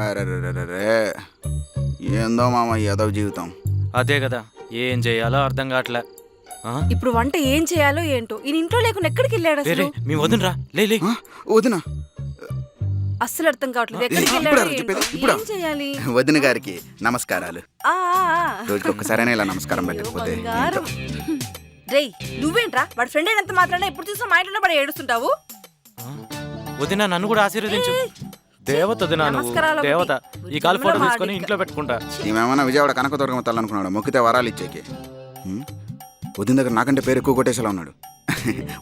అరెరెరెరెరే. ఏందో మామ ఏదో జీవితం. అదే కదా, ఏం చేయాలో అర్థం కావట్లే. ఆ? ఇప్పుడు వంట ఏం చేయాలో ఏంటో ఈయన ఇంట్లో లేకుండా ఎక్కడికి వెళ్ళాడు రే, అసలు? రే, మీ వదినరా లే. ఆ, వదిన అస్సలు అర్థం కావట్లేదు ఎక్కడికి ఇప్పుడు వెళ్ళాడో అర్థం ఏంటో. చెప్పేది, ఇప్పుడు. ఏం చేయాలి? వదిన గారికి నమస్కారాలు. ఆ, ఆ, ఆ. రోజుకి ఒక్కసారైనా ఇలా నమస్కారం అయ్యో, పెట్టకపోతే బంగారం. రేయ్ నువ్వేంట్రా వాడి ఫ్రెండ్ అయినంత మాత్రాన ఎప్పుడు చూసినా మా ఇంట్లో పడి ఏడుస్తుంటావు? ఆ? వదిన నన్ను కూడా ఆశీర్వదించు. ఏయ్, దేవత వదినా నువ్వు, నమస్కారాలు దేవత. ఒకటి. ఈ కాలు ఫోటో జన్మలో తీసుకొని మాడిక. ఇంట్లో పెట్టుకుంటా. ఈమెమన్నా విజయవాడ కనకదుర్గమ్మ తల్లి అనుకున్నాడు, మొక్కితే వరాలు ఇచ్చేకి. వదిన దగ్గర నాకంటే పేరు ఎక్కువ కొట్టేసేలా ఉన్నాడు.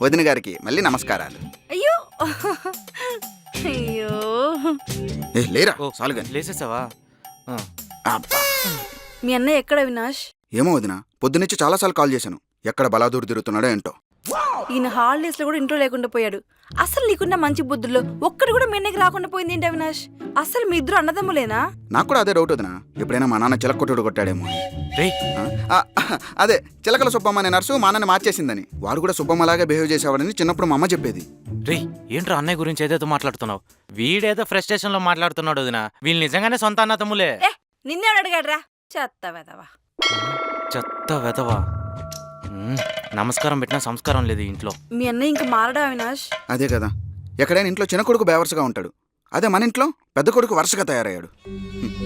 వదిన గారికి మళ్ళీ నమస్కారాలు. అయ్యో అయ్యో ఏ లేరా ఓ, సాలుగా. లేసేసావా? ఆ. అబ్బా. మీ అన్నయ్య ఎక్కడ అవినాష్? ఏమో వదిన, పొద్దున్నుంచి చాలాసార్లు కాల్ చేశాను. ఎక్కడ బలాదూరు తిరుగుతున్నాడో ఏంటో. ఈయన హాలిడేస్ లో కూడా ఇంట్లో లేకుండా పోయాడు. అసలు నీకున్న మంచి బుద్ధుల్లో ఒక్కడు కూడా మీ అన్నయ్యకి రాకుండా పోయింది ఏంటి అవినాష్? అసలు మీ ఇద్దరు అన్నదమ్ములేనా? నాకు కూడా అదే డౌట్ వదిన, ఎప్పుడైనా మా నాన్న చిలకొట్టుడు కొట్టాడేమో. రేయ్, ఆ, అదే చిలకల సుబ్బమ్మ అనే నర్సు మా నాన్న మార్చేసిందని. వాడు కూడా సుబ్బమ్మలాగే బిహేవ్ చేసేవాడని చిన్నప్పుడు మా అమ్మ చెప్పేది. రేయ్, ఏంట్రా అన్నయ్య గురించి ఏదేదో మాట్లాడుతున్నావు? వీడేదో ఫ్రస్ట్రేషన్ లో మాట్లాడుతున్నాడు వదినా. వీళ్ళు నిజంగానే సొంత అన్న తమ్ములే. ఏ నిన్నేవాడు అడిగాడ్రా చెత్త వెదవా. చెత్త వెధవా. నమస్కారం పెట్టినా సంస్కారం లేదు ఈ ఇంట్లో. మీ అన్నయ్య ఇంకా మారడా అవినాష్? అదే కదా, ఎక్కడైనా ఇంట్లో చిన్న కొడుకు బేవర్స్గా ఉంటాడు. అదే మన ఇంట్లో పెద్ద కొడుకు వరుసగా తయారయ్యాడు.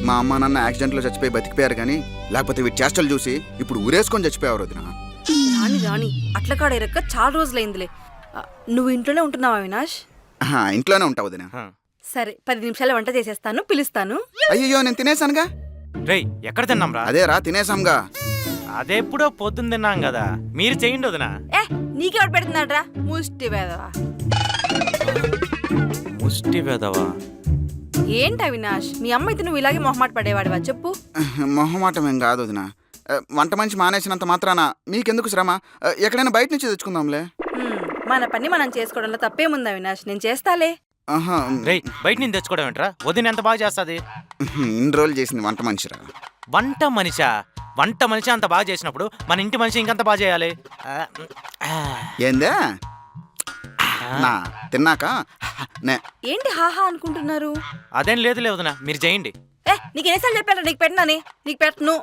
మా అమ్మ నాన్న యాక్సిడెంట్లో చచ్చిపోయి బతికిపోయారు కానీ లేకపోతే వీటి చేష్టలు చూసి ఇప్పుడు ఊరేసుకొని చచ్చిపోయారు వదిన. రాణి రాణి అట్ల కాడేరక్క చాలా రోజులైందిలే. నువ్వు ఇంట్లోనే ఉంటున్నావా అవినాష్? ఇంట్లోనే ఉంటావు వదిన. హ. సరే 10 నిమిషాలు వంట చేసేస్తాను, పిలుస్తాను. అయ్యో నేను తినేసానుగా. రేయ్, ఎక్కడ తిన్నాంరా? అదేరా తినేసాంగా. అదెప్పుడో పొద్దున్న తిన్నాం కదా, మీరు చేయండి వదినా. ఏ నీకెవడు పెడుతున్నాడ్రా ముష్టి వెదవా. ముష్టి వెధవా. ఏంటి అవినాష్, మీ అమ్మ అయితే నువ్వు ఇలాగే మొహమాట పడేవాడివా చెప్పు? మొహమాటం ఏం కాదు వదిన. వంట మంచి మానేసినంత మాత్రాన మీకెందుకు శ్రమ? ఎక్కడైనా బయట నుంచి తెచ్చుకుందాంలే. మన పని మనం చేసుకోవడంలో తప్పేముంది అవినాష్, నేను చేస్తాలే. ఆహా, రేయ్, బయట నేను తెచ్చుకోవడం ఏంట్రా? వదిన ఎంత బాగా చేస్తుంది. ఇన్ని రోజులు చేసింది వంట మనిషిరా. వంట మనిషి అంత బాగా చేసినప్పుడు మన ఇంటి మనిషి ఇంకంత బాగా చేయాలి. ఏందే నా తిన్నాక నే ఏంటి హాహా అనుకుంటున్నారు? అదేం లేదు వదినా, మీరు చేయండి. ఏ నీకు ఎన్నిసార్లు చెప్పాను నీకు పెట్టినాని? నీకు పెట్టను.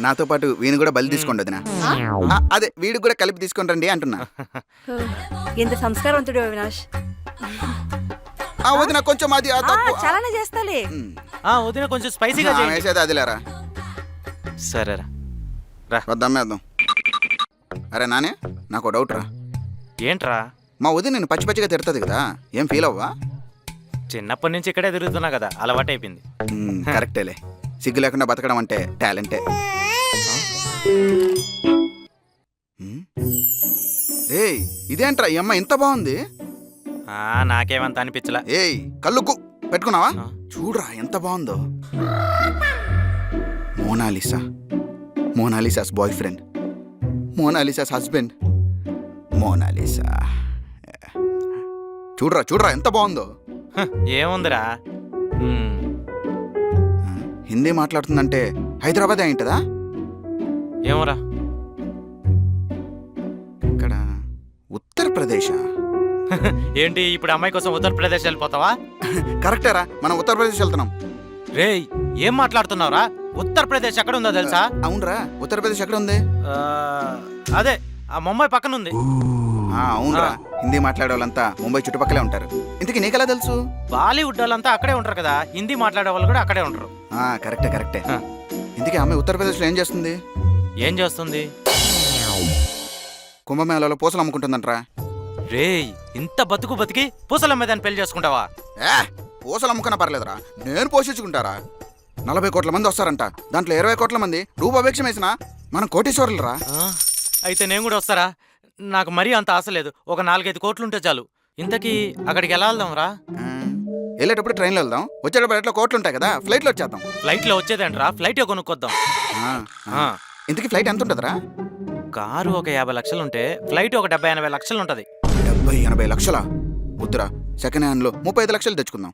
నాతో పాటు వీని కూడా బలి తీసుకోండి వదిన. అదే వీడికి కూడా కలిపి తీసుకొని రండి అంటున్నా. ఎంత సంస్కారవంతుడు అవినాష్. వదిన కొంచెం అది చాలానే చేస్తాలే. వదిన కొంచెం స్పైసీగా చేయండి. వేసేది అదిలేరా. సరేరా, రా. వద్దాం వేద్దాం. అరే నానే, నాకు డౌట్ రా. ఏంట్రా? మా వదిన నేను పచ్చి పచ్చిగా తిడుతుంది కదా, ఏం ఫీల్ అవ్వా? చిన్నప్పటి నుంచి ఇక్కడే తిరుగుతున్నా కదా, అలవాటు అయిపోయింది. కరెక్టేలే, సిగ్గు లేకుండా బతకడం అంటే టాలెంటే. ఏయ్ ఇదేంట్రా ఈ అమ్మ ఇంత బాగుంది? నాకేమంత అనిపించలా. ఏయ్ కళ్ళుకు పెట్టుకున్నావా? ఆ. చూడరా ఎంత బాగుందో. మోనాలిసాస్ బాయ్ ఫ్రెండ్, మోనాలిసాస్ హస్బెండ్, మోనాలిసా. చూడరా ఎంత బాగుందో. ఏముందిరా? హిందీ మాట్లాడుతుందంటే హైదరాబాదే అయింటదా? ఏమోరా. ఇక్కడ ఉత్తరప్రదేశ్. ఏంటి ఇప్పుడు అమ్మాయి కోసం ఉత్తరప్రదేశ్ వెళ్ళిపోతావా? కరెక్టేరా, మనం ఉత్తరప్రదేశ్ వెళ్తున్నాం. రేయ్, ఏం మాట్లాడుతున్నావురా? ఉత్తరప్రదేశ్ ఎక్కడ ఉందో తెలుసా? అవునరా, ఉత్తరప్రదేశ్ ఎక్కడ ఉంది? అదే ఆ ముంబై పక్కన ఉంది. అవునరా, హిందీ మాట్లాడే వాళ్ళంతా ముంబై చుట్టుపక్కలే ఉంటారు. ఇంతకీ నీకెలా తెలుసు? బాలీవుడ్ వాళ్ళంతా అక్కడే ఉంటారు కదా, హిందీ మాట్లాడే వాళ్ళు కూడా అక్కడే ఉంటారు. కరెక్టే. ఇంతకీ అమ్మాయి ఉత్తరప్రదేశ్లో ఏం చేస్తుంది? ఏం చేస్తుంది? కుంభమేళలో పూసలు అమ్ముకుంటుందంట్రా. రేయ్, ఇంత బతికి పూసల మీద పెళ్లి చేసుకుంటావా? పూసలు అమ్ముకున్నా పర్లేదురా, నేను పోషించుకుంటారా. 40 కోట్ల మంది వస్తారంట, దాంట్లో 20 కోట్ల మంది రూపాభిక్షం వేసినా మనం కోటీశ్వరులరా. అయితే నేను కూడా వస్తారా? నాకు మరీ అంత ఆశ లేదు, ఒక 4-5 కోట్లు ఉంటే చాలు. ఇంతకీ అక్కడికి ఎలా వెళ్దాం రా? వెళ్ళేటప్పుడు ట్రైన్లో వెళ్దాం, వచ్చేటప్పుడు ఎట్లా కోట్లు ఉంటాయి కదా, ఫ్లైట్లో వచ్చేద్దాం. ఫ్లైట్లో వచ్చేదేంట్రా? ఫ్లైట్ కొనుక్కొద్దాం. ఇంతకీ ఫ్లైట్ ఎంత ఉంటుందిరా? కారు ఒక 50 లక్షలు ఉంటే ఫ్లైట్ ఒక 70-80 లక్షలు ఉంటది. 70-80 లక్షలా? వద్దురా, సెకండ్ హ్యాండ్లో 35 లక్షలు తెచ్చుకుందాం.